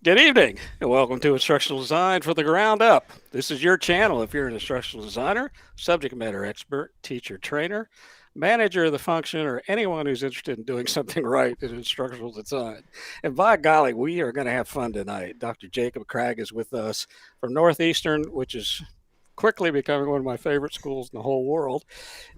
Good evening, and welcome to Instructional Design for the Ground Up. This is your channel if you're an instructional designer, subject matter expert, teacher, trainer, manager of the function, or anyone who's interested in doing something right in instructional design. And by golly, we are going to have fun tonight. Dr. Jacob Cragg is with us from Northeastern, which is quickly becoming one of my favorite schools in the whole world.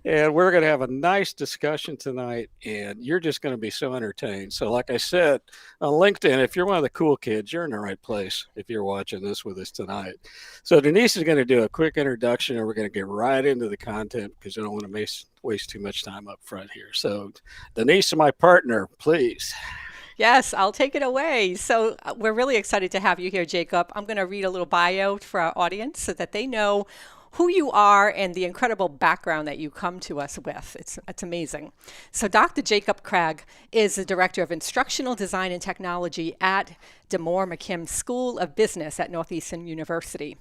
And we're going to have a nice discussion tonight, and you're just going to be so entertained. So, like I said on LinkedIn, if you're one of the cool kids, you're in the right place if you're watching this with us tonight. So, Denise is going to do a quick introduction, and we're going to get right into the content because I don't want to waste too much time up front here. So, Denise, my partner, please. Yes, I'll take it away. We're really excited to have you here, Jacob. I'm going to read a little bio for our audience so that they know who you are and the incredible background that you come to us with. It's amazing. So Dr. Jacob Cragg is the Director of Instructional Design and Technology at DeMoore McKim School of Business at Northeastern University.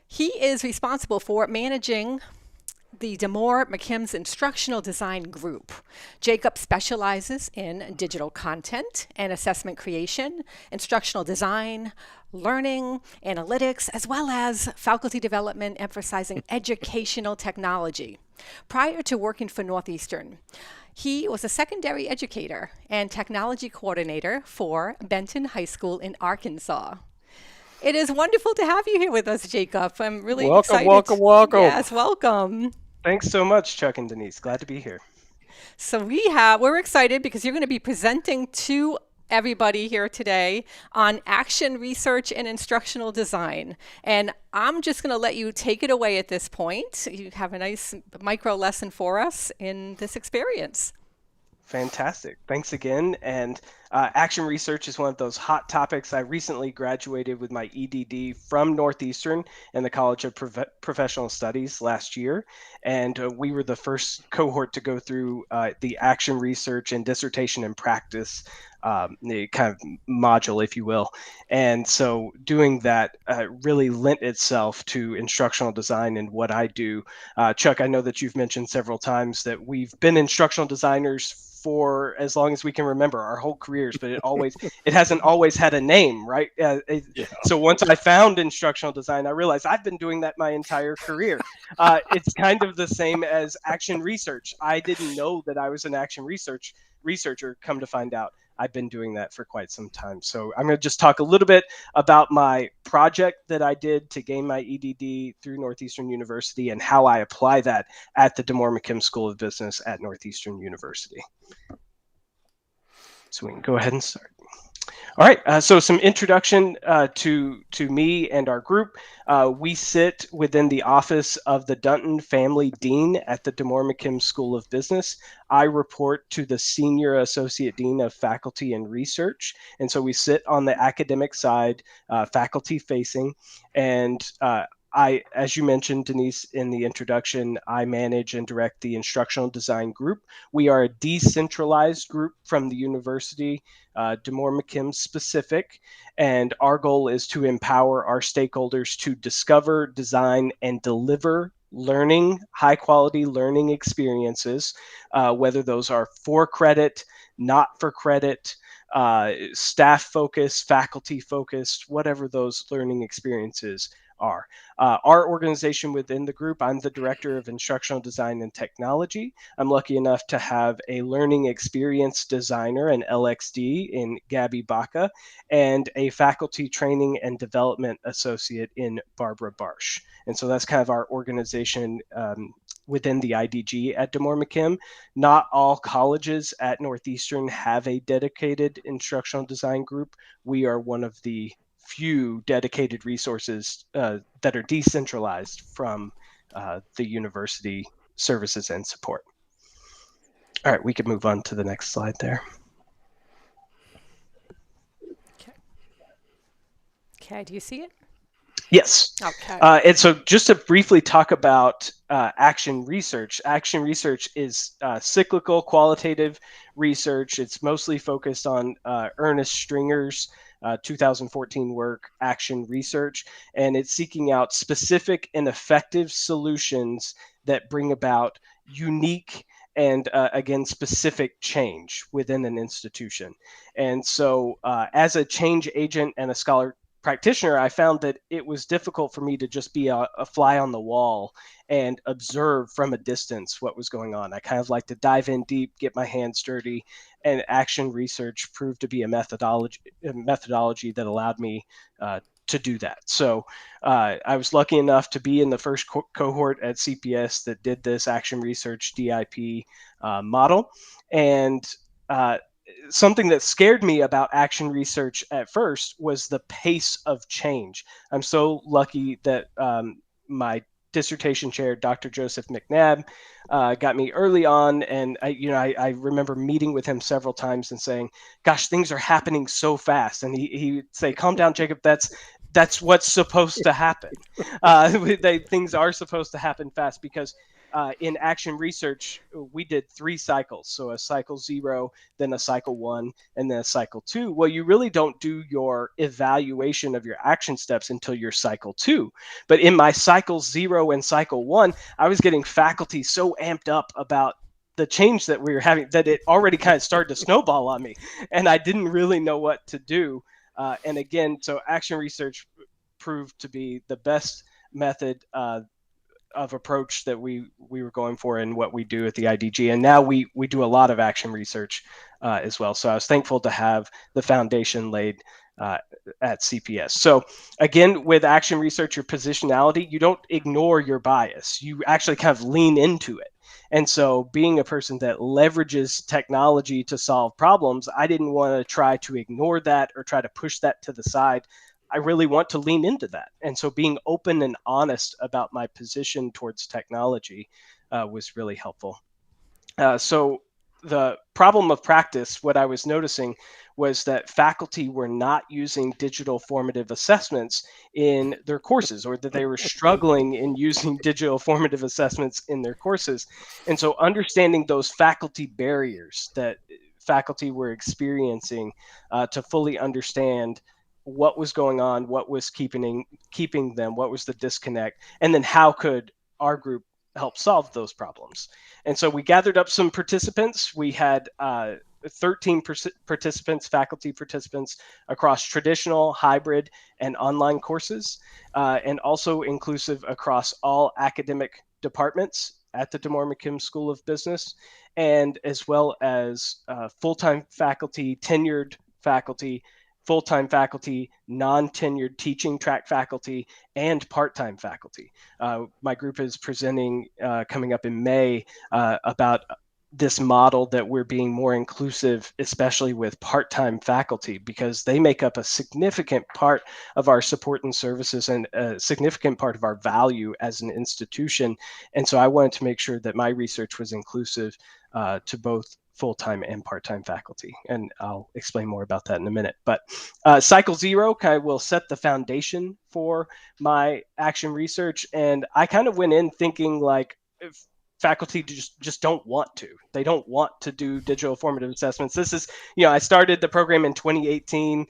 He is responsible for managing the DeMoore McKim's Instructional Design Group. Jacob specializes in digital content and assessment creation, instructional design, learning, analytics, as well as faculty development emphasizing educational technology. Prior to working for Northeastern, he was a secondary educator and technology coordinator for Benton High School in Arkansas. It is wonderful to have you here with us, Jacob. I'm really Welcome, excited. welcome, welcome. Yes, welcome. Thanks so much, Chuck and Denise. Glad to be here. We're excited because you're going to be presenting to everybody here today on action research and instructional design. And I'm just going to let you take it away at this point. You have a nice micro lesson for us in this experience. Fantastic. Thanks again. And action research is one of those hot topics. I recently graduated with my EDD from Northeastern and the College of Professional Studies last year. And we were the first cohort to go through the action research and dissertation and practice the kind of module, if you will. And so doing that really lent itself to instructional design and what I do. Chuck, I know that you've mentioned several times that we've been instructional designers for as long as we can remember, our whole careers, but it hasn't always had a name, right? Yeah. So once I found instructional design, I realized I've been doing that my entire career. It's kind of the same as action research. I didn't know that I was an action researcher. Come to find out, I've been doing that for quite some time. So I'm going to just talk a little bit about my project that I did to gain my EDD through Northeastern University and how I apply that at the DeMoore McKim School of Business at Northeastern University. So we can go ahead and start. All right, so some introduction to me and our group. We sit within the office of the Dunton Family Dean at the DeMoore McKim School of Business. I report to the Senior Associate Dean of Faculty and Research. And so we sit on the academic side, faculty facing, and as you mentioned, Denise, in the introduction, I manage and direct the Instructional Design Group. We are a decentralized group from the university, DeMoore McKim specific, and our goal is to empower our stakeholders to discover, design, and deliver high quality learning experiences, whether those are for credit, not for credit, staff focused, faculty focused, whatever those learning experiences are. Our organization within the group, I'm the Director of Instructional Design and Technology. I'm lucky enough to have a learning experience designer, an LXD, in Gabby Baca, and a faculty training and development associate in Barbara Barsh. And so that's kind of our organization within the IDG at DeMoore McKim. Not all colleges at Northeastern have a dedicated instructional design group. We are one of the few dedicated resources that are decentralized from the university services and support. All right, we can move on to the next slide there. Okay, do you see it? Yes. Okay. And so just to briefly talk about action research. Action research is cyclical qualitative research. It's mostly focused on Ernest Stringer's 2014 work, Action Research, and it's seeking out specific and effective solutions that bring about unique and again, specific change within an institution. And so as a change agent and a scholar practitioner, I found that it was difficult for me to just be a fly on the wall and observe from a distance what was going on. I kind of like to dive in deep, get my hands dirty, and action research proved to be a methodology that allowed me to do that. So I was lucky enough to be in the first cohort at CPS that did this action research DIP model. And something that scared me about action research at first was the pace of change. I'm so lucky that my dissertation chair, Dr. Joseph McNabb, got me early on, and I remember meeting with him several times and saying, "Gosh, things are happening so fast." And he'd say, "Calm down, Jacob. That's what's supposed to happen. Things are supposed to happen fast because." In action research, we did 3 cycles. So a cycle 0, then a cycle 1, and then a cycle 2. Well, you really don't do your evaluation of your action steps until your cycle 2. But in my cycle 0 and cycle 1, I was getting faculty so amped up about the change that we were having that it already kind of started to snowball on me. And I didn't really know what to do. And again, so action research proved to be the best method of approach that we were going for and what we do at the IDG. And now we do a lot of action research as well. So I was thankful to have the foundation laid at CPS. So again, with action research, your positionality, you don't ignore your bias. You actually kind of lean into it. And so being a person that leverages technology to solve problems, I didn't want to try to ignore that or try to push that to the side. I really want to lean into that. And so being open and honest about my position towards technology was really helpful. So the problem of practice, what I was noticing was that faculty were not using digital formative assessments in their courses, or that they were struggling in using digital formative assessments in their courses. And so understanding those faculty barriers that faculty were experiencing to fully understand what was going on, what was keeping them, what was the disconnect, and then how could our group help solve those problems. And so we gathered up some participants. We had 13 participants, faculty participants across traditional, hybrid, and online courses, and also inclusive across all academic departments at the DeMoore McKim School of Business, and as well as full-time faculty, tenured faculty, full-time faculty, non-tenured teaching track faculty, and part-time faculty. My group is presenting coming up in May about this model that we're being more inclusive, especially with part-time faculty, because they make up a significant part of our support and services and a significant part of our value as an institution. And so I wanted to make sure that my research was inclusive to both full-time and part-time faculty. And I'll explain more about that in a minute. But cycle 0 kind of will set the foundation for my action research. And I kind of went in thinking like, if faculty just don't want to. They don't want to do digital formative assessments. This is, I started the program in 2018.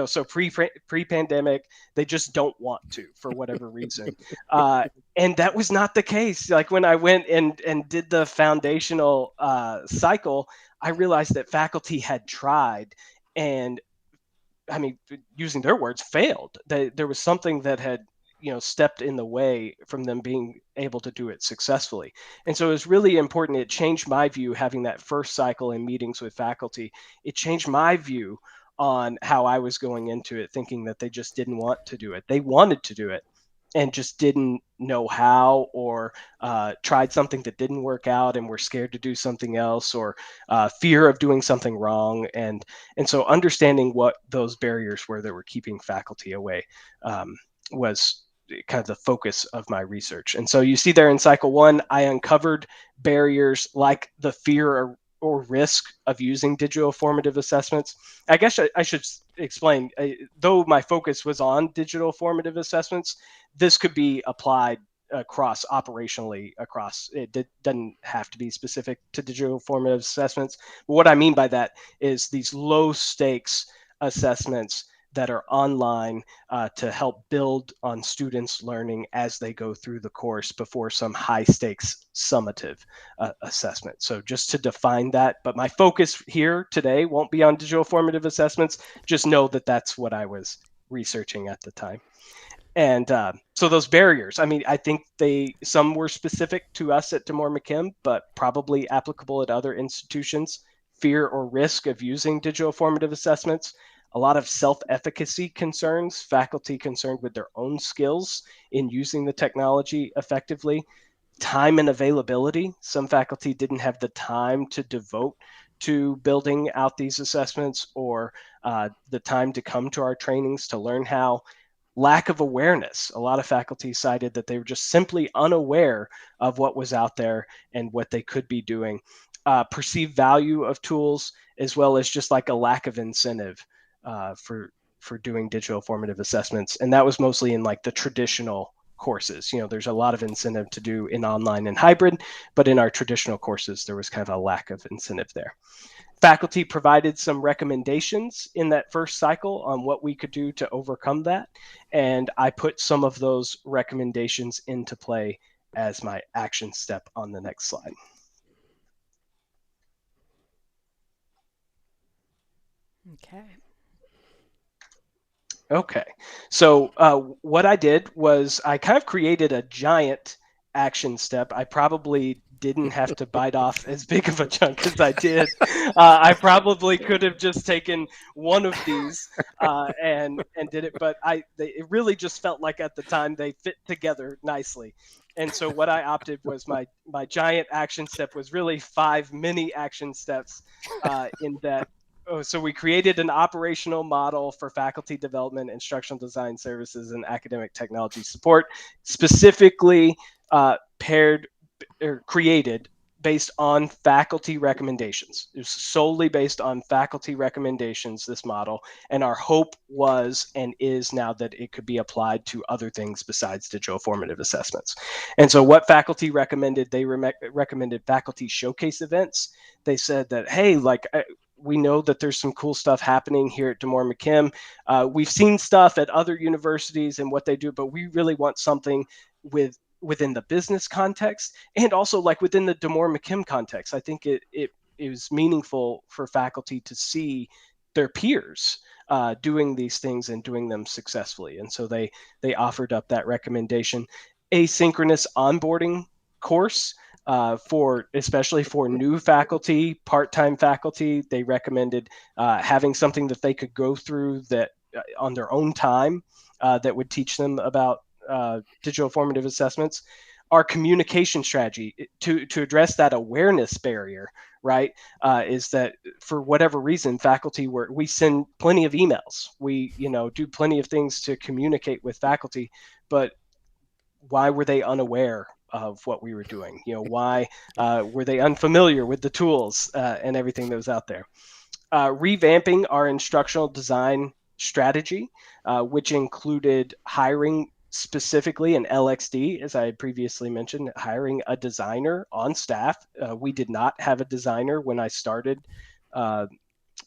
So pre-pandemic, they just don't want to for whatever reason. And that was not the case. Like when I went and did the foundational cycle, I realized that faculty had tried and, I mean, using their words, failed. There was something that had stepped in the way from them being able to do it successfully. And so it was really important. It changed my view having that first cycle in meetings with faculty. It changed my view on how I was going into it, thinking that they just didn't want to do it. They wanted to do it and just didn't know how, or tried something that didn't work out and were scared to do something else, or fear of doing something wrong. And so understanding what those barriers were that were keeping faculty away was kind of the focus of my research. And so you see there in cycle 1, I uncovered barriers like the fear or risk of using digital formative assessments. I guess I should explain, though my focus was on digital formative assessments, this could be applied operationally across. It doesn't have to be specific to digital formative assessments. But what I mean by that is these low stakes assessments that are online to help build on students' learning as they go through the course before some high stakes summative assessment. So just to define that, but my focus here today won't be on digital formative assessments. Just know that that's what I was researching at the time. And so those barriers, I mean, I think some were specific to us at DeMoore McKim, but probably applicable at other institutions. Fear or risk of using digital formative assessments, a lot of self-efficacy concerns, faculty concerned with their own skills in using the technology effectively, time and availability. Some faculty didn't have the time to devote to building out these assessments or the time to come to our trainings to learn how. Lack of awareness. A lot of faculty cited that they were just simply unaware of what was out there and what they could be doing. Perceived value of tools, as well as just like a lack of incentive for doing digital formative assessments. And that was mostly in like the traditional courses. There's a lot of incentive to do in online and hybrid, but in our traditional courses, there was kind of a lack of incentive there. Faculty provided some recommendations in that first cycle on what we could do to overcome that. And I put some of those recommendations into play as my action step on the next slide. Okay. So what I did was I kind of created a giant action step. I probably didn't have to bite off as big of a chunk as I did. I probably could have just taken one of these and did it, but it really just felt like at the time they fit together nicely. And so what I opted was my giant action step was really 5 mini action steps in that. So we created an operational model for faculty development, instructional design services, and academic technology support, specifically created based on faculty recommendations. It was solely based on faculty recommendations, this model, and our hope was and is now that it could be applied to other things besides digital formative assessments. And so what faculty recommended, they recommended faculty showcase events. They said that, hey, we know that there's some cool stuff happening here at DeMoore McKim. We've seen stuff at other universities and what they do, but we really want something within the business context and also like within the DeMoore McKim context. I think it was meaningful for faculty to see their peers doing these things and doing them successfully. And so they offered up that recommendation. Asynchronous onboarding course. Especially for new faculty, part-time faculty, they recommended having something that they could go through that on their own time that would teach them about digital formative assessments. Our communication strategy to address that awareness barrier, right, is that for whatever reason, faculty we send plenty of emails, we do plenty of things to communicate with faculty, but why were they unaware of what we were doing? Why were they unfamiliar with the tools and everything that was out there? Revamping our instructional design strategy, which included hiring specifically an LXD, as I had previously mentioned, hiring a designer on staff. We did not have a designer when I started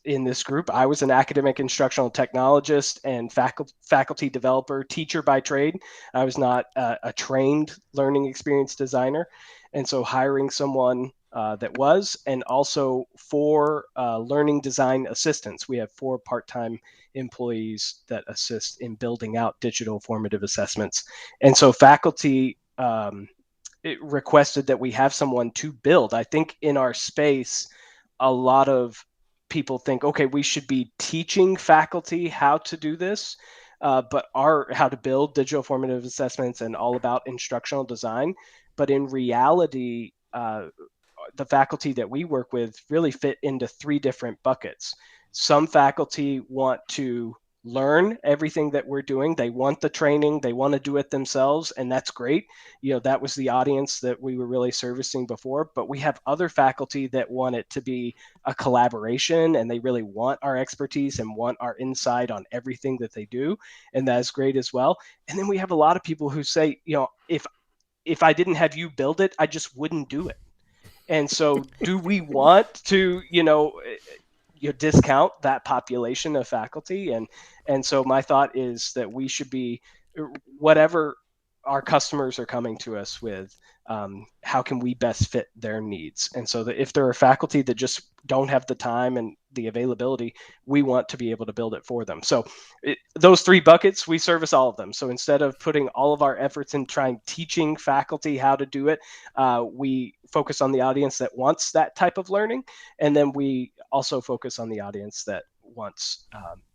in this group. I was an academic instructional technologist and faculty developer, teacher by trade. I was not a trained learning experience designer. And so hiring someone that was, and also 4 learning design assistants. We have 4 part-time employees that assist in building out digital formative assessments. And so faculty requested that we have someone to build. I think in our space, a lot of people think, okay, we should be teaching faculty how to do this, but how to build digital formative assessments and all about instructional design. But in reality, the faculty that we work with really fit into 3 different buckets. Some faculty want to learn everything that we're doing. They want the training, they want to do it themselves, and that's great. That was the audience that we were really servicing before. But we have other faculty that want it to be a collaboration, and they really want our expertise and want our insight on everything that they do, and that's great as well. And then we have a lot of people who say, if I didn't have you build it, I just wouldn't do it. And so do we want to, you discount that population of faculty. And so my thought is that we should be, whatever our customers are coming to us with, how can we best fit their needs? And so that if there are faculty that just don't have the time and the availability, we want to be able to build it for them. So those three buckets, we service all of them. So instead of putting all of our efforts in trying teaching faculty how to do it, we focus on the audience that wants that type of learning. And then we also focus on the audience that wants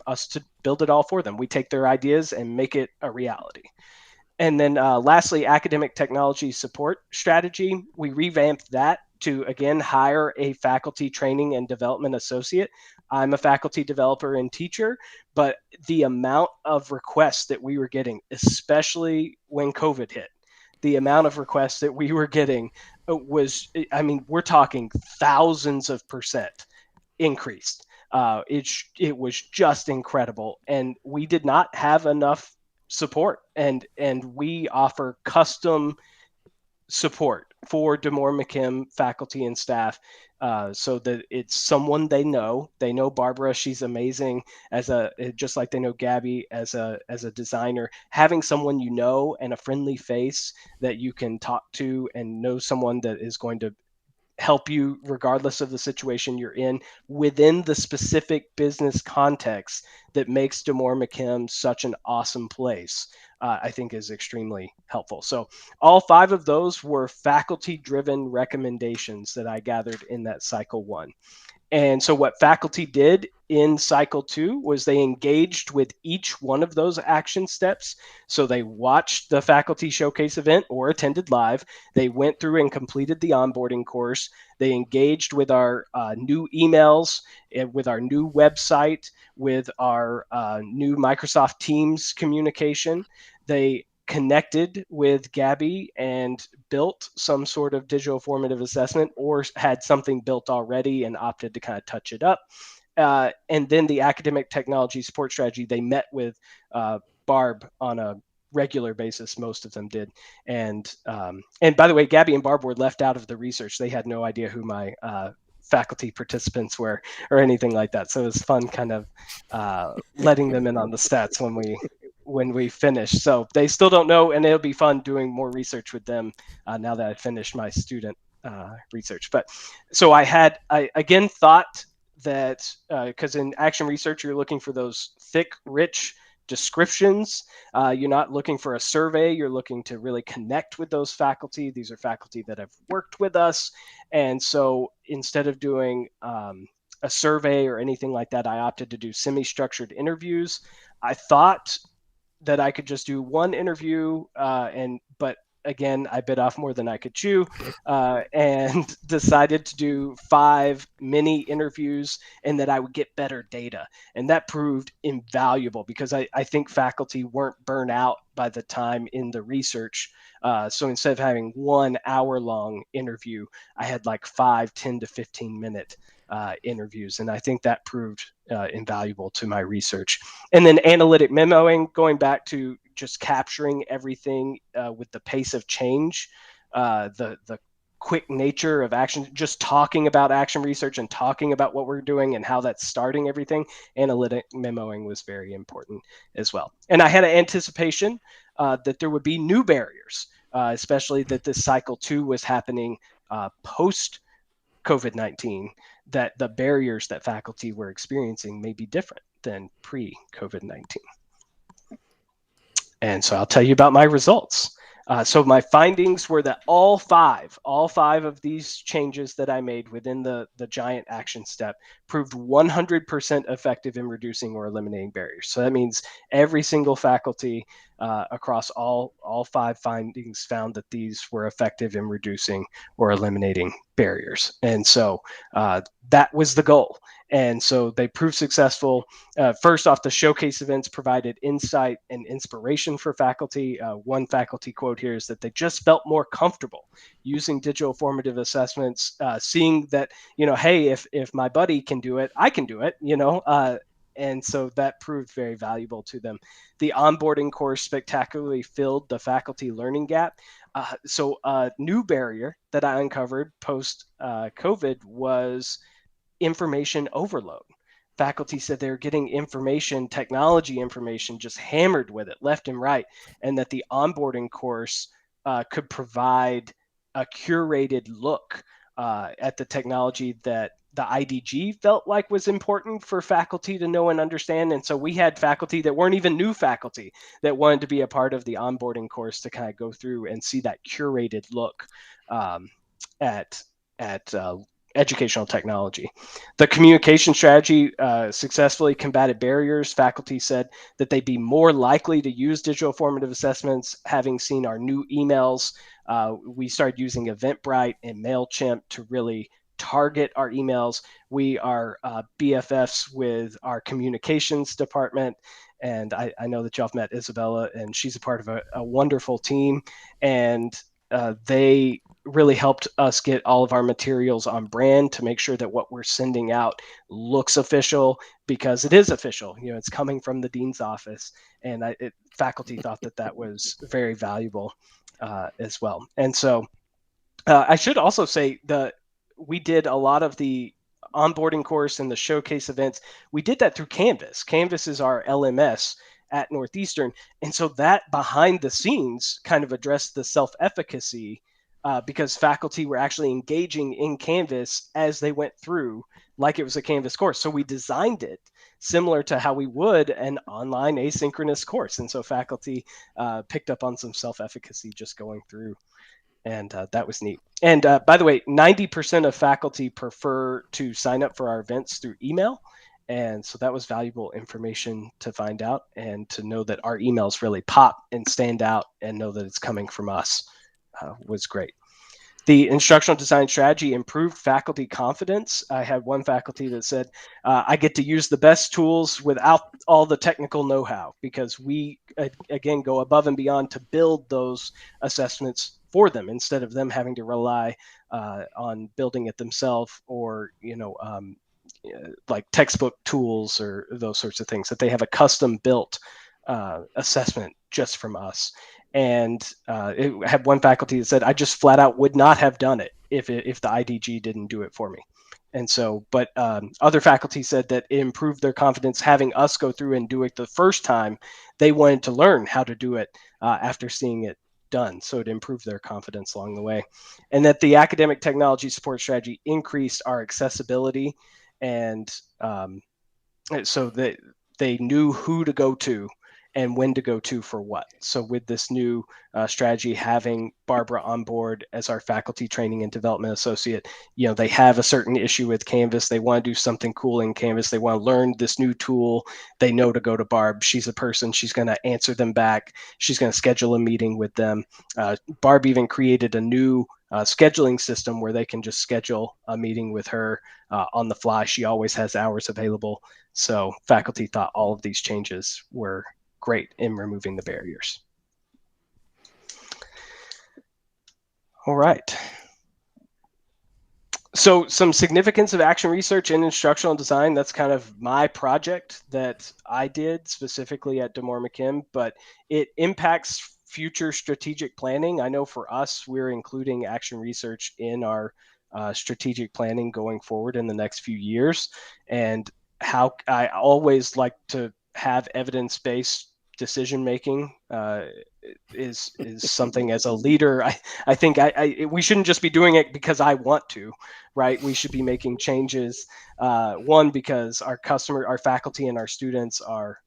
us to build it all for them. We take their ideas and make it a reality. And then lastly, academic technology support strategy. We revamped that to, again, hire a faculty training and development associate. I'm a faculty developer and teacher, but the amount of requests that we were getting, especially when COVID hit, the amount of requests that we were getting was, I mean, we're talking thousands of percent increased. It was just incredible. And we did not have enough support, and we offer custom support for DeMoore McKim faculty and staff, so that it's someone they know. They know Barbara; she's amazing just like they know Gabby as a designer. Having someone you know and a friendly face that you can talk to, and know someone that is going to help you regardless of the situation you're in within the specific business context that makes DeMoore McKim such an awesome place, I think is extremely helpful. So all 5 of those were faculty driven recommendations that I gathered in that cycle 1. And so what faculty did in cycle 2 was they engaged with each one of those action steps. So they watched the faculty showcase event or attended live. They went through and completed the onboarding course. They engaged with our new emails, with our new website, with our new Microsoft Teams communication. They connected with Gabby and built some sort of digital formative assessment, or had something built already and opted to kind of touch it up. And then the academic technology support strategy, they met with Barb on a regular basis. Most of them did. And by the way, Gabby and Barb were left out of the research. They had no idea who my faculty participants were or anything like that. So it was fun kind of letting them in on the stats when we finish. So they still don't know, and it'll be fun doing more research with them now that I finished my student research. But so I again thought that because in action research, you're looking for those thick, rich descriptions. You're not looking for a survey. You're looking to really connect with those faculty. These are faculty that have worked with us. And so instead of doing a survey or anything like that, I opted to do semi-structured interviews. I thought that I could just do one interview, but again, I bit off more than I could chew, and decided to do 5 mini interviews, and that I would get better data. And that proved invaluable because I think faculty weren't burnt out by the time in the research. So instead of having 1 hour-long interview, I had like 5, 10 to 15-minute interviews. And I think that proved invaluable to my research. And then analytic memoing, going back to just capturing everything with the pace of change, the quick nature of action, just talking about action research and talking about what we're doing and how that's starting everything. Analytic memoing was very important as well. And I had an anticipation that there would be new barriers, especially that this cycle 2 was happening post COVID-19, that the barriers that faculty were experiencing may be different than pre-COVID-19. And so I'll tell you about my results. So my findings were that all five of these changes that I made within the giant action step proved 100% effective in reducing or eliminating barriers. So that means every single faculty across all 5 findings found that these were effective in reducing or eliminating barriers. And so that was the goal. And so they proved successful. First off, the showcase events provided insight and inspiration for faculty. One faculty quote here is that they just felt more comfortable using digital formative assessments, seeing that, hey, if my buddy can do it, I can do it, and so that proved very valuable to them. The onboarding course spectacularly filled the faculty learning gap. So a new barrier that I uncovered post-COVID was information overload. faculty said they were getting information, technology information, just hammered with it left and right, and that the onboarding course could provide a curated look at the technology that the IDG felt like was important for faculty to know and understand. And so we had faculty that weren't even new faculty that wanted to be a part of the onboarding course to kind of go through and see that curated look at educational technology. The communication strategy successfully combated barriers. Faculty said that they'd be more likely to use digital formative assessments, having seen our new emails. We started using Eventbrite and MailChimp to really target our emails. We are BFFs with our communications department. And I know that y'all have met Isabella, and she's a part of a wonderful team. And they really helped us get all of our materials on brand to make sure that what we're sending out looks official, because it is official. It's coming from the dean's office, and faculty thought that was very valuable as well. And so I should also say that we did a lot of the onboarding course and the showcase events. We did that through Canvas. Canvas is our LMS at Northeastern. And so that behind the scenes kind of addressed the self-efficacy because faculty were actually engaging in Canvas as they went through like it was a Canvas course. So we designed it similar to how we would an online asynchronous course. And so faculty picked up on some self-efficacy just going through. And that was neat. And by the way, 90% of faculty prefer to sign up for our events through email. And so that was valuable information to find out, and to know that our emails really pop and stand out and know that it's coming from us was great. The instructional design strategy improved faculty confidence. I had one faculty that said, I get to use the best tools without all the technical know-how, because we, again, go above and beyond to build those assessments for them instead of them having to rely on building it themselves, or, like textbook tools or those sorts of things, that they have a custom built assessment just from us. And it had one faculty that said, I just flat out would not have done it if the IDG didn't do it for me. And so, but other faculty said that it improved their confidence having us go through and do it the first time. They wanted to learn how to do it after seeing it done. So it improved their confidence along the way. And that the academic technology support strategy increased our accessibility. And so they knew who to go to and when to go to for what. So with this new strategy, having Barbara on board as our faculty training and development associate, they have a certain issue with Canvas. They want to do something cool in Canvas. They want to learn this new tool. They know to go to Barb. She's a person. She's going to answer them back. She's going to schedule a meeting with them. Barb even created a new scheduling system where they can just schedule a meeting with her on the fly. She always has hours available. So faculty thought all of these changes were great in removing the barriers. All right. So some significance of action research in instructional design. That's kind of my project that I did specifically at DeMoore McKim, but it impacts future strategic planning. I know for us, we're including action research in our strategic planning going forward in the next few years. And how I always like to have evidence-based decision making is something as a leader. I think we shouldn't just be doing it because I want to, right? We should be making changes. One, because our faculty, and our students are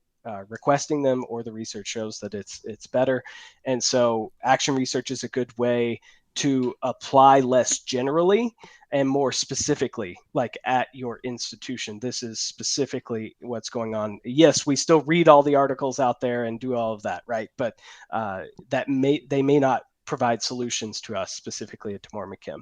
requesting them, or the research shows that it's better. And so action research is a good way to apply less generally and more specifically, like at your institution. This is specifically what's going on. Yes, we still read all the articles out there and do all of that, right? But they may not provide solutions to us specifically at DeMoore McKim.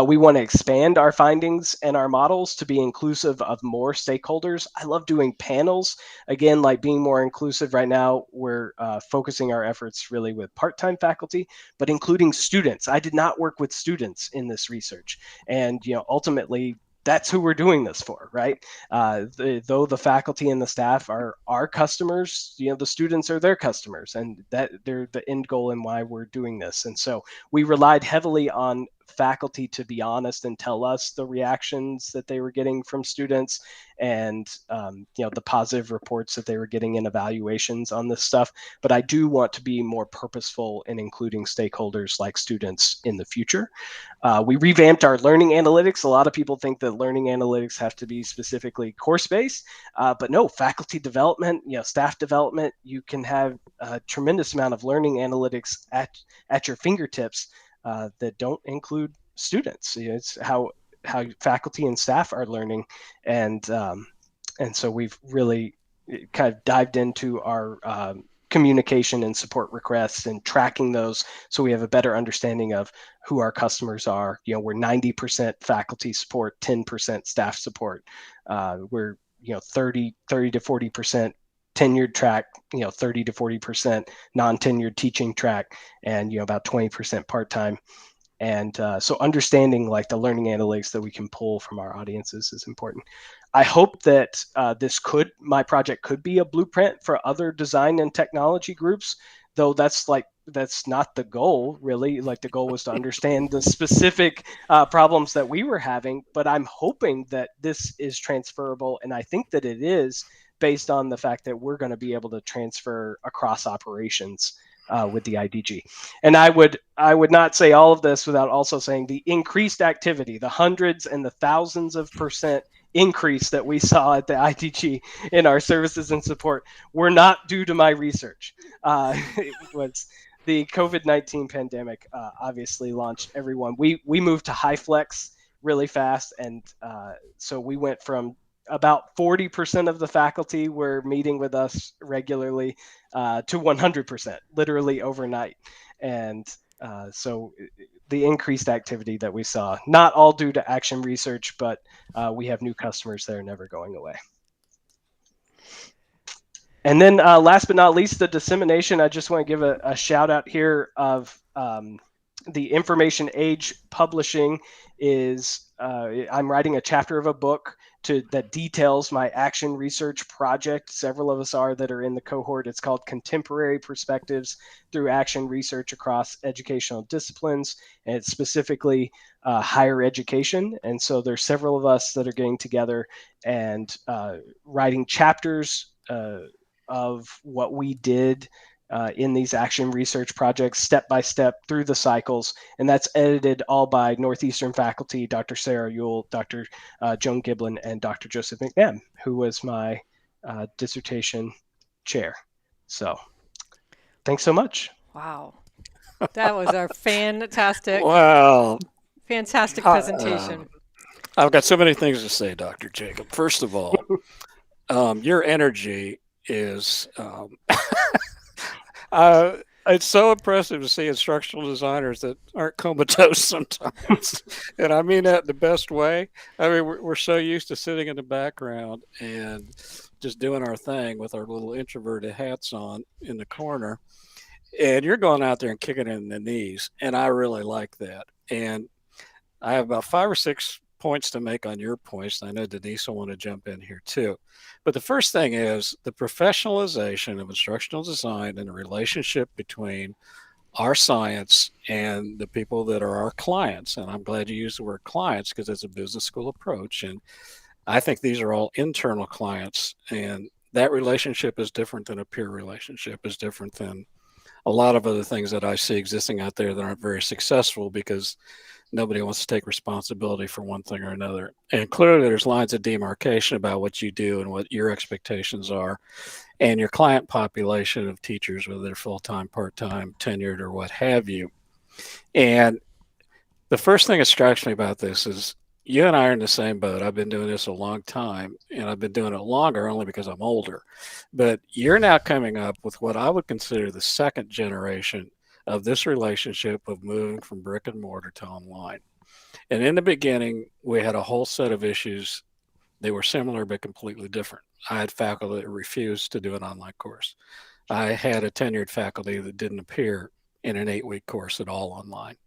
We want to expand our findings and our models to be inclusive of more stakeholders. I love doing panels. Again, like being more inclusive. Right now, we're focusing our efforts really with part-time faculty, but including students. I did not work with students in this research. And ultimately, that's who we're doing this for, right? Though the faculty and the staff are our customers, the students are their customers, and that they're the end goal and why we're doing this. And so we relied heavily on faculty to be honest and tell us the reactions that they were getting from students, and the positive reports that they were getting in evaluations on this stuff. But I do want to be more purposeful in including stakeholders like students in the future. We revamped our learning analytics. A lot of people think that learning analytics have to be specifically course-based, but no, faculty development, staff development, you can have a tremendous amount of learning analytics at your fingertips that don't include students. It's how faculty and staff are learning, and so we've really kind of dived into our communication and support requests and tracking those, so we have a better understanding of who our customers are. We're 90% faculty support, 10% staff support. We're 30 to 40% tenured track, 30 to 40% non-tenured teaching track, and about 20% part-time. And so understanding like the learning analytics that we can pull from our audiences is important. I hope that my project could be a blueprint for other design and technology groups, though that's not the goal, really. Like, the goal was to understand the specific problems that we were having, but I'm hoping that this is transferable, and I think that it is, based on the fact that we're going to be able to transfer across operations with the IDG. And I would not say all of this without also saying the increased activity, the hundreds and the thousands of % increase that we saw at the IDG in our services and support were not due to my research. It was the COVID-19 pandemic obviously launched everyone. We moved to HyFlex really fast, and so we went from about 40% of the faculty were meeting with us regularly to 100%, literally overnight. And so the increased activity that we saw, not all due to action research, but we have new customers that are never going away. And then last but not least, the dissemination. I just want to give a shout out here of the information age publishing is I'm writing a chapter of a book that details my action research project. Several of us are that are in the cohort. It's called Contemporary Perspectives Through Action Research Across Educational Disciplines, and it's specifically higher education. And so there's several of us that are getting together and writing chapters of what we did in these action research projects, step by step through the cycles. And that's edited all by Northeastern faculty, Dr. Sarah Ewell, Dr. Joan Giblin, and Dr. Joseph McMahon, who was my dissertation chair. So thanks so much. Wow. That was a fantastic, fantastic presentation. I've got so many things to say, Dr. Jacob. First of all, your energy is it's so impressive to see instructional designers that aren't comatose sometimes. And I mean that in the best way. I mean, we're so used to sitting in the background and just doing our thing with our little introverted hats on in the corner. And you're going out there and kicking it in the knees. And I really like that. And I have about 5 or 6 points to make on your points. I know Denise will want to jump in here too. But the first thing is the professionalization of instructional design and the relationship between our science and the people that are our clients. And I'm glad you used the word clients because it's a business school approach. And I think these are all internal clients. And that relationship is different than a peer relationship, is different than a lot of other things that I see existing out there that aren't very successful because nobody wants to take responsibility for one thing or another. And clearly there's lines of demarcation about what you do and what your expectations are and your client population of teachers, whether they're full-time, part-time, tenured, or what have you. And the first thing that strikes me about this is you and I are in the same boat. I've been doing this a long time, and I've been doing it longer only because I'm older. But you're now coming up with what I would consider the second generation of this relationship of moving from brick and mortar to online. And in the beginning, we had a whole set of issues. They were similar but completely different. I had faculty that refused to do an online course. I had a tenured faculty that didn't appear in an 8-week course at all online.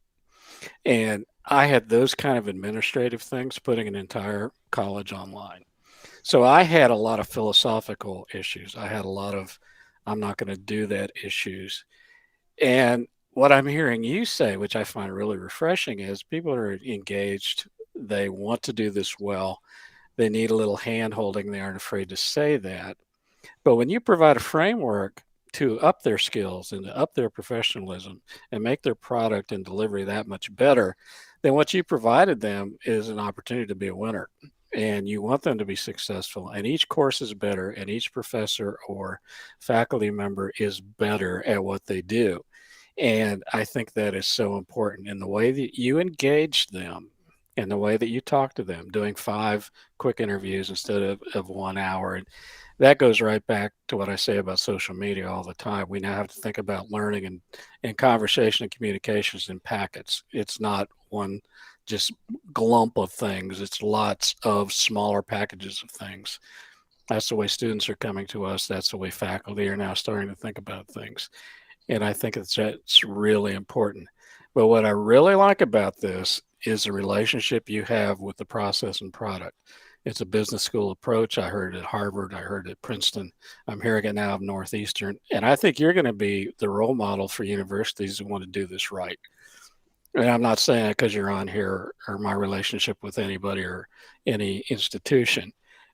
And I had those kind of administrative things, putting an entire college online. So I had a lot of philosophical issues. I had a lot of, I'm not going to do that issues. And what I'm hearing you say, which I find really refreshing, is people are engaged. They want to do this well. They need a little hand holding. They aren't afraid to say that. But when you provide a framework to up their skills and to up their professionalism and make their product and delivery that much better, then what you provided them is an opportunity to be a winner. And you want them to be successful. And each course is better, and each professor or faculty member is better at what they do. And I think that is so important in the way that you engage them and the way that you talk to them, doing 5 quick interviews instead of 1 hour. And that goes right back to what I say about social media all the time. We now have to think about learning and conversation and communications in packets. It's not one just glump of things. It's lots of smaller packages of things. That's the way students are coming to us. That's the way faculty are now starting to think about things. And I think that's really important. But what I really like about this is the relationship you have with the process and product. It's a business school approach. I heard it at Harvard. I heard it at Princeton. I'm hearing it now of Northeastern. And I think you're going to be the role model for universities who want to do this right. And I'm not saying it because you're on here or my relationship with anybody or any institution.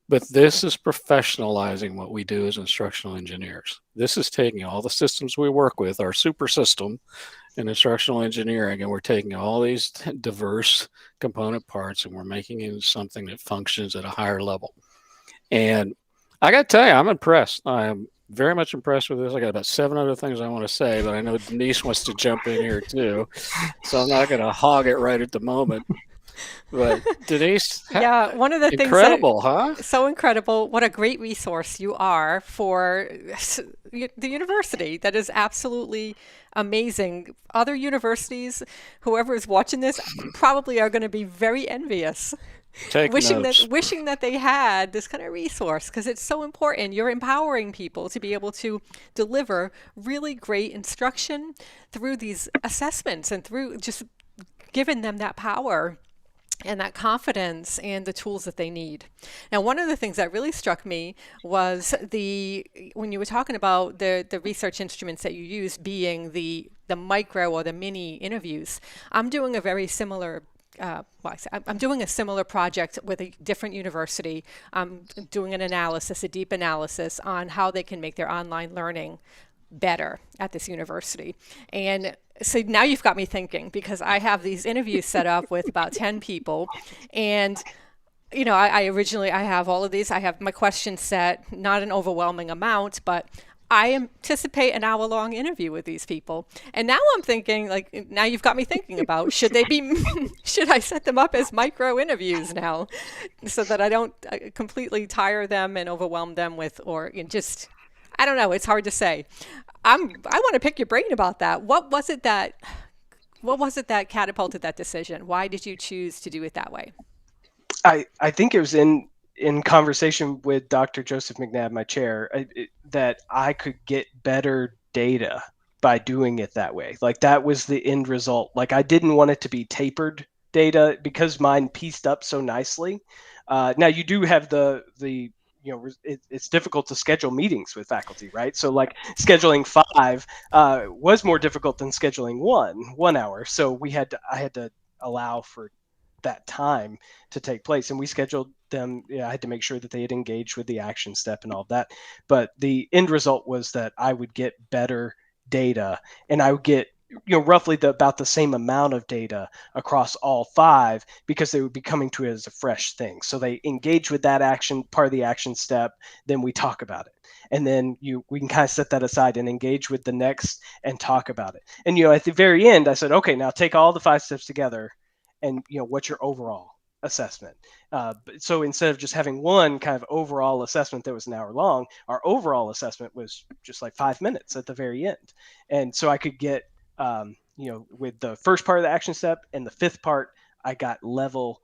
But this is professionalizing what we do as instructional engineers. This is taking all the systems we work with, our super system in instructional engineering, and we're taking all these diverse component parts and we're making it into something that functions at a higher level. And I got to tell you, I'm impressed. I am very much impressed with this. I got about 7 other things I want to say, but I know Denise wants to jump in here too. So I'm not going to hog it right at the moment. But Denise, Yeah, one of the things incredible, huh? so incredible. What a great resource you are for the university. That is absolutely amazing. Other universities, whoever is watching this, probably are going to be very envious. Take notes. Wishing that they had this kind of resource because it's so important. You're empowering people to be able to deliver really great instruction through these assessments and through just giving them that power and that confidence and the tools that they need. Now, one of the things that really struck me was when you were talking about the research instruments that you use being the micro or the mini interviews. I'm doing a very similar I'm doing a similar project with a different university. I'm doing an analysis, a deep analysis on how they can make their online learning better at this university. And so now you've got me thinking because I have these interviews set up with about 10 people. And, I originally have all of these. I have my questions set, not an overwhelming amount, but I anticipate an hour-long interview with these people. And now I'm thinking, now you've got me thinking about, should I set them up as micro interviews now so that I don't completely tire them and overwhelm them with, or just, I don't know, it's hard to say. I want to pick your brain about that. What was it that catapulted that decision? Why did you choose to do it that way? I think it was in conversation with Dr. Joseph McNabb, my chair, that I could get better data by doing it that way. Like that was the end result. Like I didn't want it to be tapered data because mine pieced up so nicely. Now you do have it's difficult to schedule meetings with faculty, right? So like scheduling 5 was more difficult than scheduling 1 hour. So I had to allow for that time to take place, and we scheduled them. I had to make sure that they had engaged with the action step and all of that. But the end result was that I would get better data, and I would get roughly about the same amount of data across all 5 because they would be coming to it as a fresh thing. So they engage with that action part of the action step, then we talk about it, and then we can kind of set that aside and engage with the next and talk about it. And at the very end, I said, okay, now take all the 5 steps together. And what's your overall assessment? So instead of just having one kind of overall assessment that was an hour long, our overall assessment was just like 5 minutes at the very end. And so I could get, with the first part of the action step and the 5th part, I got level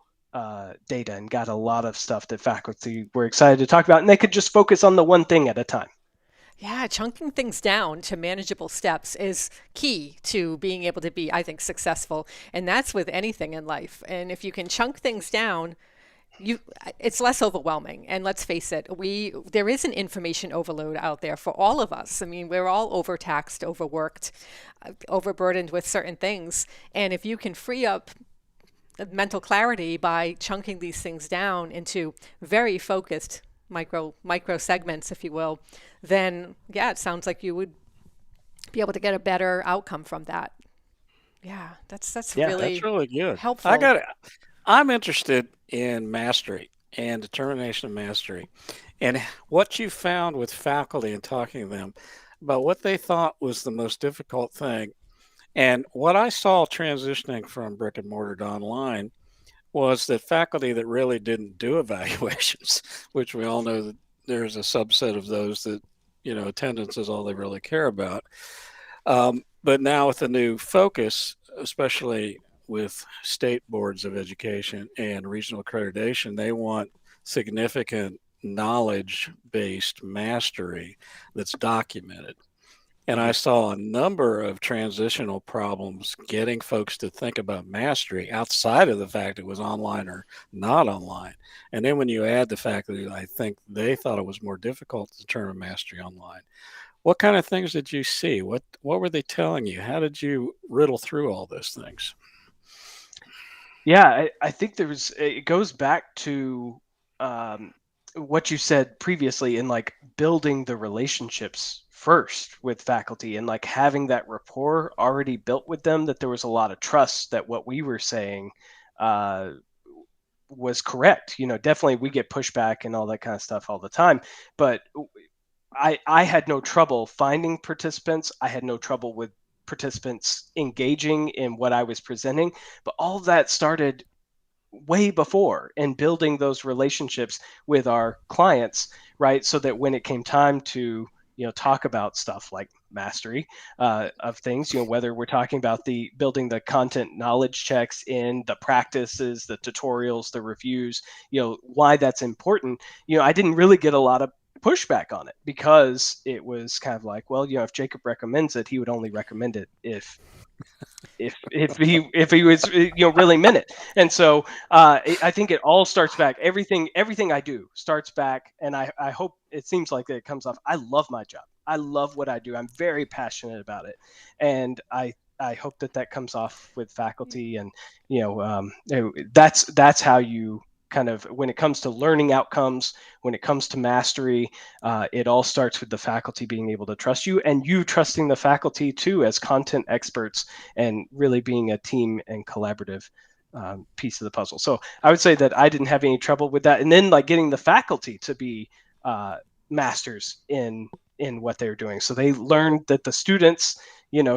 data and got a lot of stuff that faculty were excited to talk about, and they could just focus on the one thing at a time. Yeah, chunking things down to manageable steps is key to being able to be, I think, successful. And that's with anything in life. And if you can chunk things down, it's less overwhelming. And let's face it, there is an information overload out there for all of us. I mean, we're all overtaxed, overworked, overburdened with certain things. And if you can free up mental clarity by chunking these things down into very focused micro segments, if you will, then yeah, it sounds like you would be able to get a better outcome from that. Yeah, that's Yeah. That's really really good. helpful. I'm interested in mastery and determination of mastery, and what you found with faculty and talking to them about what they thought was the most difficult thing. And what I saw transitioning from brick and mortar to online was that faculty that really didn't do evaluations, which we all know that there's a subset of those that, attendance is all they really care about. But now with the new focus, especially with state boards of education and regional accreditation, they want significant knowledge based mastery that's documented. And I saw a number of transitional problems getting folks to think about mastery outside of the fact it was online or not online. And then when you add the fact that I think they thought it was more difficult to determine mastery online, what kind of things did you see? What were they telling you? How did you riddle through all those things? Yeah, I think it goes back to what you said previously in like building the relationships first with faculty and like having that rapport already built with them, that there was a lot of trust that what we were saying uh, was correct. Definitely we get pushback and all that kind of stuff all the time, but I had no trouble finding participants. I had no trouble with participants engaging in what I was presenting, but all of that started way before and building those relationships with our clients, right? So that when it came time to talk about stuff like mastery of things, whether we're talking about the building the content knowledge checks in the practices, the tutorials, the reviews, why that's important, I didn't really get a lot of pushback on it because it was kind of like, well, if Jacob recommends it, he would only recommend it if he was really meant it. And so I think it all starts back. Everything I do starts back, and I hope it seems like it comes off. I love my job. I love what I do. I'm very passionate about it, and I hope that comes off with faculty. And that's how you kind of, when it comes to learning outcomes, when it comes to mastery, it all starts with the faculty being able to trust you and you trusting the faculty too as content experts, and really being a team and collaborative piece of the puzzle. So I would say that I didn't have any trouble with that. And then like getting the faculty to be masters in what they're doing. So they learned that the students,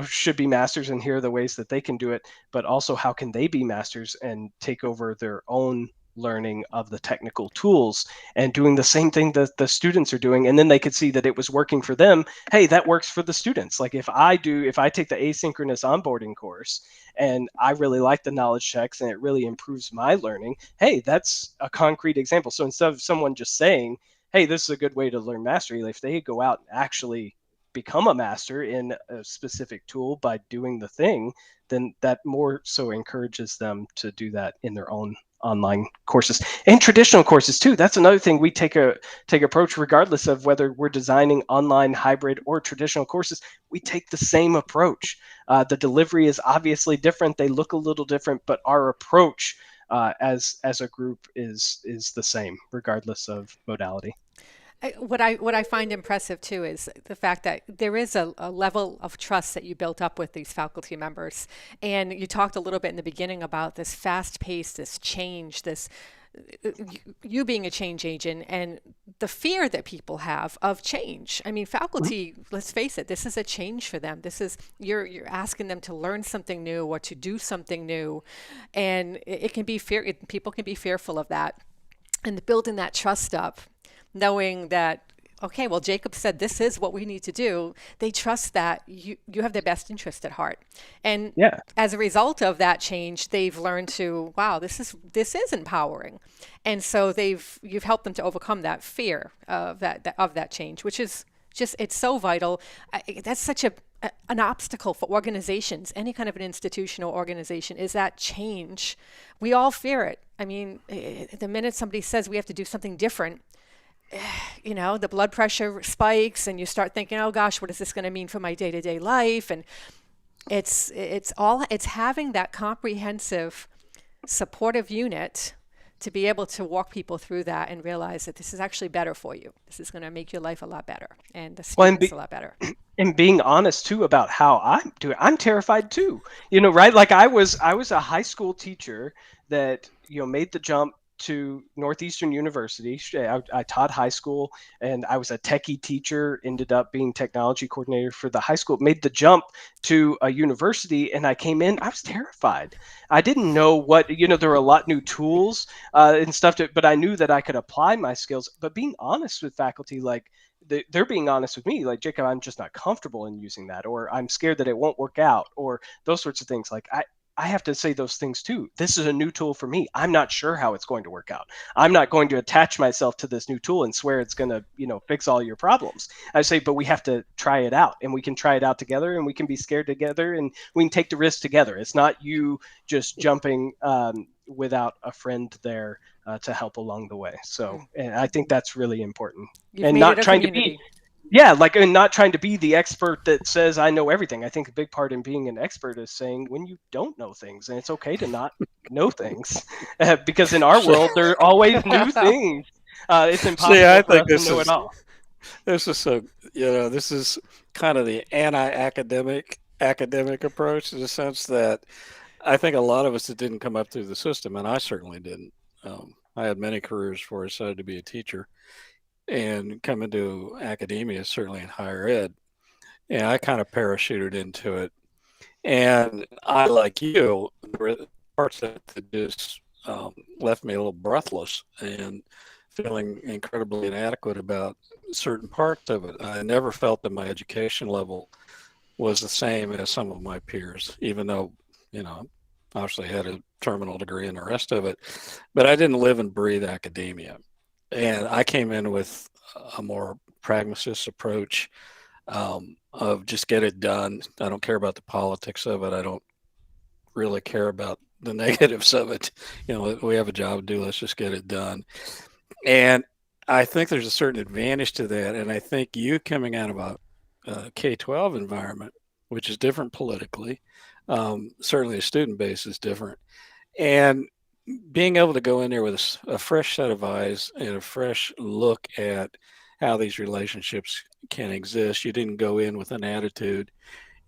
should be masters, and here are the ways that they can do it, but also how can they be masters and take over their own learning of the technical tools and doing the same thing that the students are doing. And then they could see that it was working for them. Hey, that works for the students. Like if I take the asynchronous onboarding course and I really like the knowledge checks and it really improves my learning, hey, that's a concrete example. So instead of someone just saying, hey, this is a good way to learn mastery, if they go out and actually become a master in a specific tool by doing the thing, then that more so encourages them to do that in their own online courses and traditional courses too. That's another thing we take approach, regardless of whether we're designing online, hybrid, or traditional courses. We take the same approach. The delivery is obviously different. They look a little different, but our approach as a group is the same, regardless of modality. What I find impressive too is the fact that there is a level of trust that you built up with these faculty members. And you talked a little bit in the beginning about this fast pace, this change, this you being a change agent, and the fear that people have of change. I mean, faculty, let's face it, this is a change for them. This is, you're asking them to learn something new or to do something new. And it can be people can be fearful of that. And building that trust up, knowing that, okay, well, Jacob said this is what we need to do. They trust that you have their best interest at heart. And Yeah. as a result of that change, they've learned to, wow, this is empowering. And so you've helped them to overcome that fear of that change, which is just, it's so vital. That's such an obstacle for organizations, any kind of an institutional organization, is that change. We all fear it. I mean, the minute somebody says we have to do something different, the blood pressure spikes and you start thinking, oh gosh, what is this going to mean for my day-to-day life? And it's having that comprehensive supportive unit to be able to walk people through that and realize that this is actually better for you. This is going to make your life a lot better and the students a lot better. And being honest too about how I'm doing. I'm terrified too. Right? Like I was a high school teacher that, made the jump to Northeastern University. I taught high school, and I was a techie teacher, ended up being technology coordinator for the high school, made the jump to a university, and I came in, I was terrified. I didn't know what, there were a lot new tools and stuff, but I knew that I could apply my skills. But being honest with faculty, like they're being honest with me, like, Jacob, I'm just not comfortable in using that, or I'm scared that it won't work out, or those sorts of things. Like I have to say those things too. This is a new tool for me. I'm not sure how it's going to work out. I'm not going to attach myself to this new tool and swear it's going to, fix all your problems. I say, but we have to try it out, and we can try it out together, and we can be scared together, and we can take the risk together. It's not you just jumping without a friend there to help along the way. So, and I think that's really important. And not trying to be. Yeah, like, and not trying to be the expert that says I know everything. I think a big part in being an expert is saying when you don't know things, and it's okay to not know things, because in our world there are always new things. It's impossible for us to know it all. This is so, this is kind of the anti-academic approach, in the sense that I think a lot of us that didn't come up through the system, and I certainly didn't. I had many careers before I decided to be a teacher, and come into academia, certainly in higher ed. And I kind of parachuted into it. And I, like you, there were parts that just left me a little breathless and feeling incredibly inadequate about certain parts of it. I never felt that my education level was the same as some of my peers, even though, obviously had a terminal degree and the rest of it. But I didn't live and breathe academia. And I came in with a more pragmatist approach of just get it done. I don't care about the politics of it. I don't really care about the negatives of it. We have a job to do. Let's just get it done. And I think there's a certain advantage to that. And I think you coming out of a K-12 environment, which is different politically, certainly the student base is different. And being able to go in there with a fresh set of eyes and a fresh look at how these relationships can exist. You didn't go in with an attitude.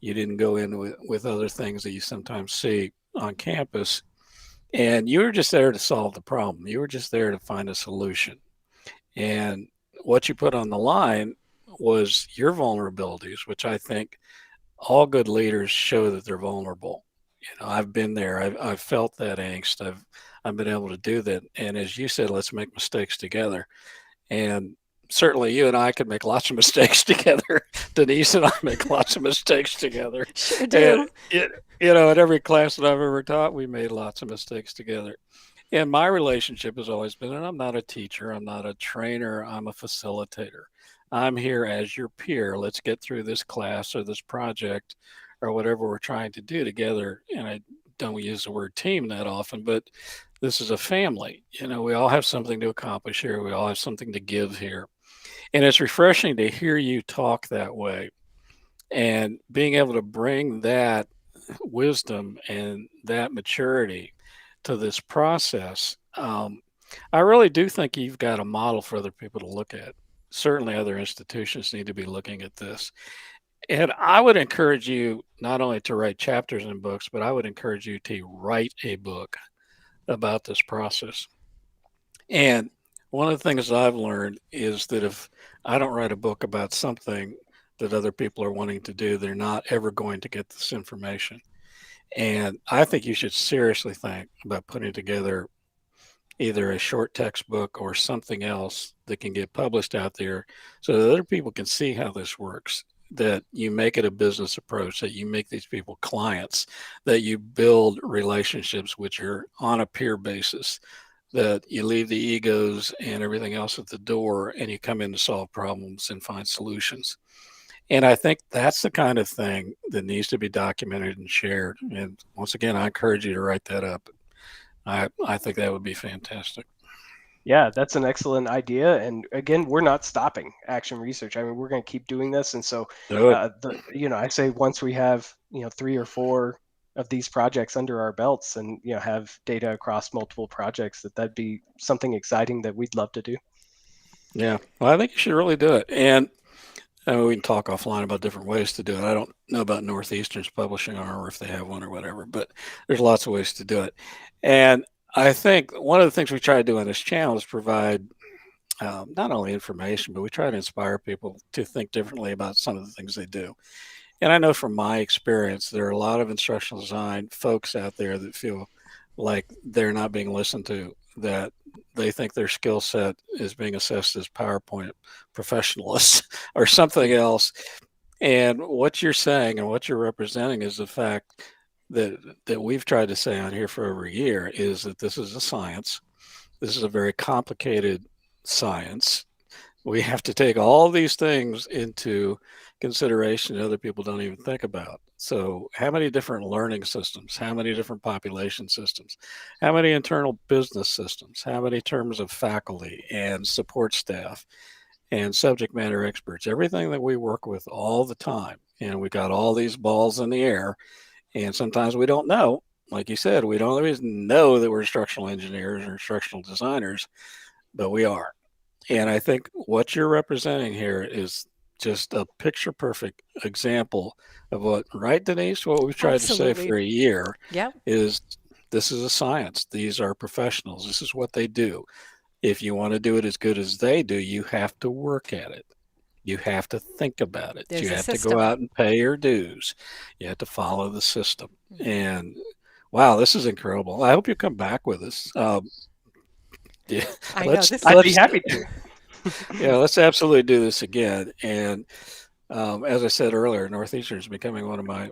You didn't go in with other things that you sometimes see on campus. And you were just there to solve the problem. You were just there to find a solution. And what you put on the line was your vulnerabilities, which I think all good leaders show that they're vulnerable. I've been there. I've felt that angst. I've been able to do that. And as you said, let's make mistakes together. And certainly you and I could make lots of mistakes together. Denise and I make lots of mistakes together. Sure do. And, at every class that I've ever taught, we made lots of mistakes together. And my relationship has always been, and I'm not a teacher, I'm not a trainer, I'm a facilitator. I'm here as your peer. Let's get through this class or this project or whatever we're trying to do together. And I don't use the word team that often, but this is a family. We all have something to accomplish here. We all have something to give here. And it's refreshing to hear you talk that way, and being able to bring that wisdom and that maturity to this process. I really do think you've got a model for other people to look at. Certainly other institutions need to be looking at this. And I would encourage you not only to write chapters in books, but I would encourage you to write a book about this process. And one of the things I've learned is that if I don't write a book about something that other people are wanting to do, they're not ever going to get this information. And I think you should seriously think about putting together either a short textbook or something else that can get published out there so that other people can see how this works, that you make it a business approach, that you make these people clients, that you build relationships which are on a peer basis, that you leave the egos and everything else at the door and you come in to solve problems and find solutions. And I think that's the kind of thing that needs to be documented and shared. And once again, I encourage you to write that up. I think that would be fantastic. Yeah, that's an excellent idea. And again, we're not stopping action research. I mean, we're going to keep doing this. And so, Do it. I say once we have, 3 or 4 of these projects under our belts and, have data across multiple projects, that'd be something exciting that we'd love to do. Yeah. Well, I think you should really do it. And I mean, we can talk offline about different ways to do it. I don't know about Northeastern's publishing arm or if they have one or whatever, but there's lots of ways to do it. And I think one of the things we try to do on this channel is provide not only information, but we try to inspire people to think differently about some of the things they do. And I know from my experience, there are a lot of instructional design folks out there that feel like they're not being listened to, that they think their skill set is being assessed as PowerPoint professionalists or something else. And what you're saying and what you're representing is the fact that we've tried to say on here for over a year is that this is a science. This is a very complicated science. We have to take all these things into consideration that other people don't even think about. So, how many different learning systems? How many different population systems? How many internal business systems? How many terms of faculty and support staff and subject matter experts? Everything that we work with all the time. And we got all these balls in the air. And sometimes we don't know. Like you said, we don't always know that we're instructional engineers or instructional designers, but we are. And I think what you're representing here is just a picture perfect example of what, right, Denise? What we've tried to say Absolutely. for a year Yep. is this is a science. These are professionals. This is what they do. If you want to do it as good as they do, you have to work at it. You have to think about it. There's You a have to go system. out and pay your dues. You have to follow the system. Mhm. And wow, this is incredible. I hope you come back with us. Yeah, I know let's this. I'd be let's happy to. yeah, let's absolutely do this again. And as I said earlier, Northeastern is becoming one of my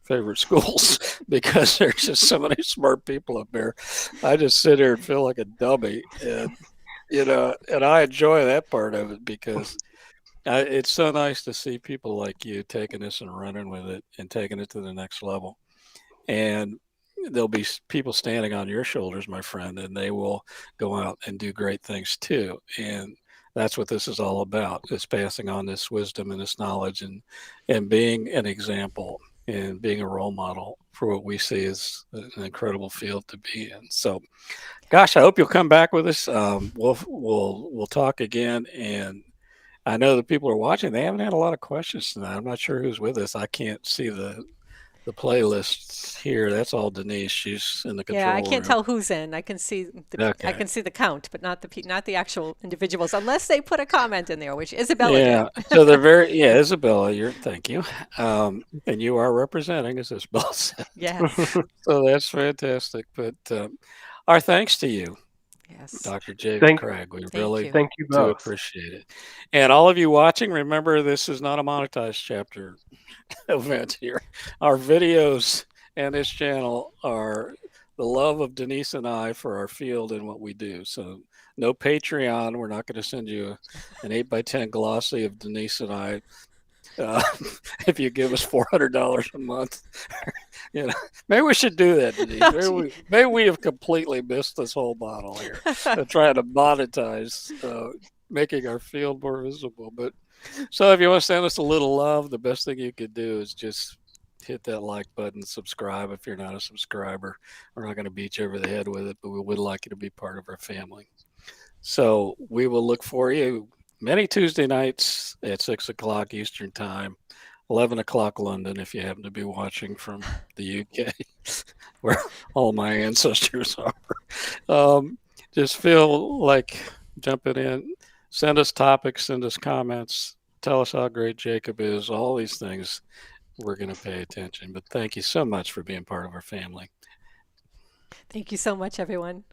favorite schools because there's just so many smart people up there. I just sit here and feel like a dummy, and and I enjoy that part of it because it's so nice to see people like you taking this and running with it and taking it to the next level. And there'll be people standing on your shoulders, my friend, and they will go out and do great things too. And that's what this is all about, is passing on this wisdom and this knowledge and being an example and being a role model for what we see as an incredible field to be in. So gosh, I hope you'll come back with us. We'll talk again. And I know the people are watching, they haven't had a lot of questions tonight. I'm not sure who's with us. I can't see the playlists here. That's all Denise. She's in the Yeah, I control can't room. tell who's in. I can see I Okay. can see the count, but not the actual individuals, unless they put a comment in there, which Isabella did. Yeah. So they're very, yeah, Isabella, thank you. And you are representing, as Isabella said. Yes. So that's fantastic. But our thanks to you, Yes. Dr. David Thank, Cragg. We Thank really you. thank you do both. appreciate it. And all of you watching, remember this is not a monetized chapter event here. Our videos and this channel are the love of Denise and I for our field and what we do. So no Patreon. We're not going to send you an 8x10 glossy of Denise and I uh, if you give us $400 a month. you know, maybe we should do that, Denise. Maybe we have completely missed this whole model here of trying to monetize making our field more visible. But so if you want to send us a little love, the best thing you could do is just hit that like button, subscribe if you're not a subscriber. We're not going to beat you over the head with it, but we would like you to be part of our family. So we will look for you many Tuesday nights at 6 o'clock Eastern Time, 11 o'clock London if you happen to be watching from the UK, where all my ancestors are. Just feel like jumping in. Send us topics, send us comments, tell us how great Jacob is, all these things. We're going to pay attention. But thank you so much for being part of our family. Thank you so much, everyone.